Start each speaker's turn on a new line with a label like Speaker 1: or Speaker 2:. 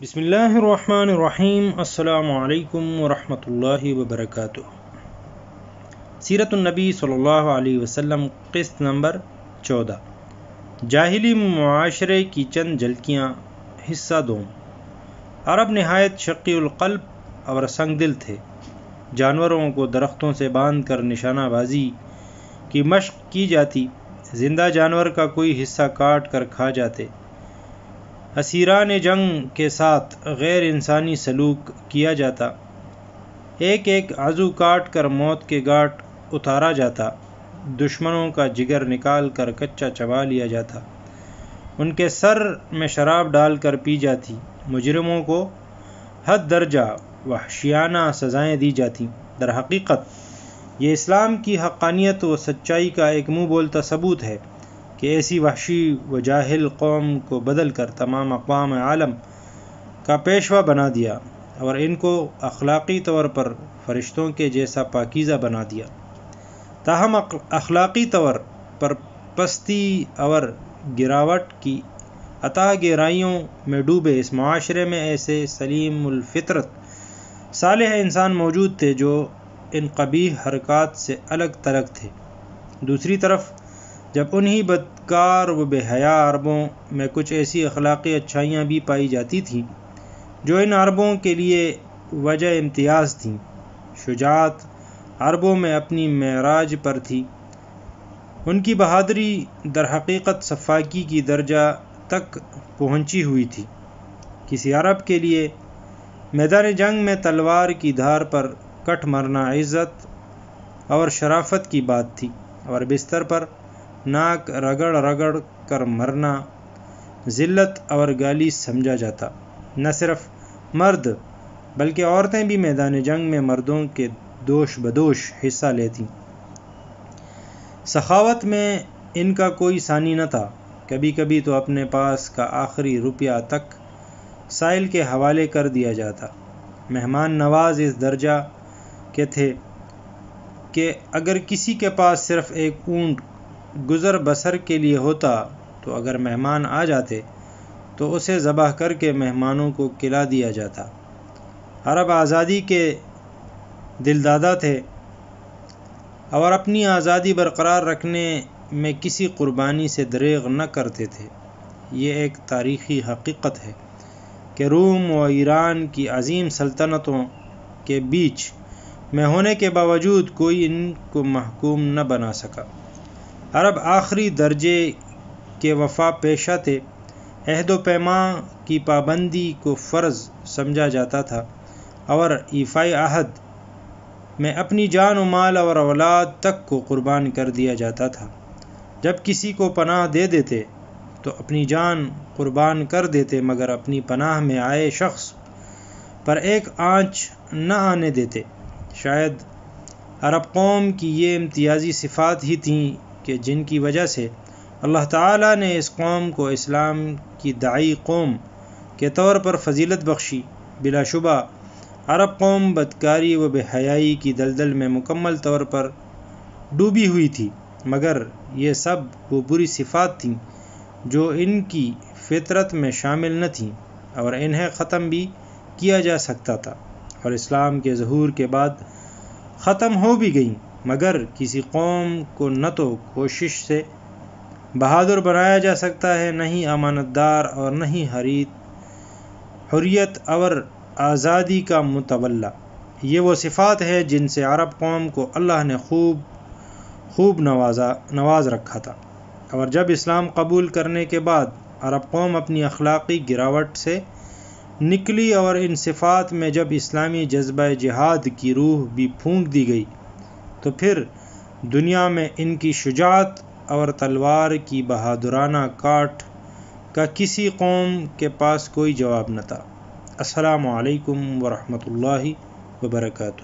Speaker 1: بسم اللہ الرحمن الرحیم۔ السلام علیکم ورحمۃ اللہ وبرکاتہ۔ سیرت النبی صلی اللہ علیہ وسلم، قسط نمبر 14، جاہلی معاشرے کی چند جھلکیاں، حصہ دوم۔ عرب نہایت شقی القلب اور سنگ دل تھے۔ جانوروں کو درختوں سے باندھ کر نشانہ بازی کی مشق کی جاتی، زندہ جانور کا کوئی حصہ کاٹ کر کھا جاتے، اسیران جنگ کے ساتھ غیر انسانی سلوک کیا جاتا، ایک ایک عضو کاٹ کر موت کے گھاٹ اتارا جاتا، دشمنوں کا جگر نکال کر کچا چبا لیا جاتا، ان کے سر میں شراب ڈال کر پی جاتی، مجرموں کو حد درجہ وحشیانہ سزائیں دی جاتی۔ در حقیقت یہ اسلام کی حقانیت و سچائی کا ایک منہ بولتا ثبوت ہے کہ ایسی وحشی و جاہل قوم کو بدل کر تمام اقوام عالم کا پیشوا بنا دیا اور ان کو اخلاقی طور پر فرشتوں کے جیسا پاکیزہ بنا دیا۔ تاہم اخلاقی طور پر پستی اور گراوٹ کی عطا گہرائیوں میں ڈوبے اس معاشرے میں ایسے سلیم الفطرت صالح انسان موجود تھے جو ان قبیح حرکات سے الگ تھلگ تھے۔ دوسری طرف جب انہی بدکار و بے حیا عربوں میں کچھ ایسی اخلاقی اچھائیاں بھی پائی جاتی تھیں جو ان عربوں کے لیے وجہ امتیاز تھیں۔ شجاعت عربوں میں اپنی معراج پر تھی، ان کی بہادری در حقیقت سفاکی کی درجہ تک پہنچی ہوئی تھی۔ کسی عرب کے لیے میدان جنگ میں تلوار کی دھار پر کٹ مرنا عزت اور شرافت کی بات تھی، اور بستر پر ناک رگڑ رگڑ کر مرنا ذلت اور گالی سمجھا جاتا۔ نہ صرف مرد بلکہ عورتیں بھی میدان جنگ میں مردوں کے دوش بدوش حصہ لیتیں۔ سخاوت میں ان کا کوئی ثانی نہ تھا، کبھی کبھی تو اپنے پاس کا آخری روپیہ تک سائل کے حوالے کر دیا جاتا۔ مہمان نواز اس درجہ کے تھے کہ اگر کسی کے پاس صرف ایک اونٹ گزر بسر کے لیے ہوتا تو اگر مہمان آ جاتے تو اسے ذبح کر کے مہمانوں کو کھلا دیا جاتا۔ عرب آزادی کے دلدادہ تھے اور اپنی آزادی برقرار رکھنے میں کسی قربانی سے دریغ نہ کرتے تھے۔ یہ ایک تاریخی حقیقت ہے کہ روم و ایران کی عظیم سلطنتوں کے بیچ میں ہونے کے باوجود کوئی ان کو محکوم نہ بنا سکا۔ عرب آخری درجے کے وفا پیشہ تھے، عہد و پیمان کی پابندی کو فرض سمجھا جاتا تھا اور ایفائے عہد میں اپنی جان و مال اور اولاد تک کو قربان کر دیا جاتا تھا۔ جب کسی کو پناہ دے دیتے تو اپنی جان قربان کر دیتے، مگر اپنی پناہ میں آئے شخص پر ایک آنچ نہ آنے دیتے۔ شاید عرب قوم کی یہ امتیازی صفات ہی تھیں کہ جن کی وجہ سے اللہ تعالیٰ نے اس قوم کو اسلام کی داعی قوم کے طور پر فضیلت بخشی۔ بلا شبہ عرب قوم بدکاری و بے حیائی کی دلدل میں مکمل طور پر ڈوبی ہوئی تھی، مگر یہ سب وہ بری صفات تھیں جو ان کی فطرت میں شامل نہ تھیں اور انہیں ختم بھی کیا جا سکتا تھا، اور اسلام کے ظہور کے بعد ختم ہو بھی گئیں۔ مگر کسی قوم کو نہ تو کوشش سے بہادر بنایا جا سکتا ہے، نہ ہی امانت دار، اور نہ ہی حریت اور آزادی کا متولی۔ یہ وہ صفات ہیں جن سے عرب قوم کو اللہ نے خوب نواز رکھا تھا، اور جب اسلام قبول کرنے کے بعد عرب قوم اپنی اخلاقی گراوٹ سے نکلی اور ان صفات میں جب اسلامی جذبہ جہاد کی روح بھی پھونک دی گئی تو پھر دنیا میں ان کی شجاعت اور تلوار کی بہادرانہ کاٹ کا کسی قوم کے پاس کوئی جواب نہ تھا۔ السلام علیکم ورحمۃ اللہ وبرکاتہ۔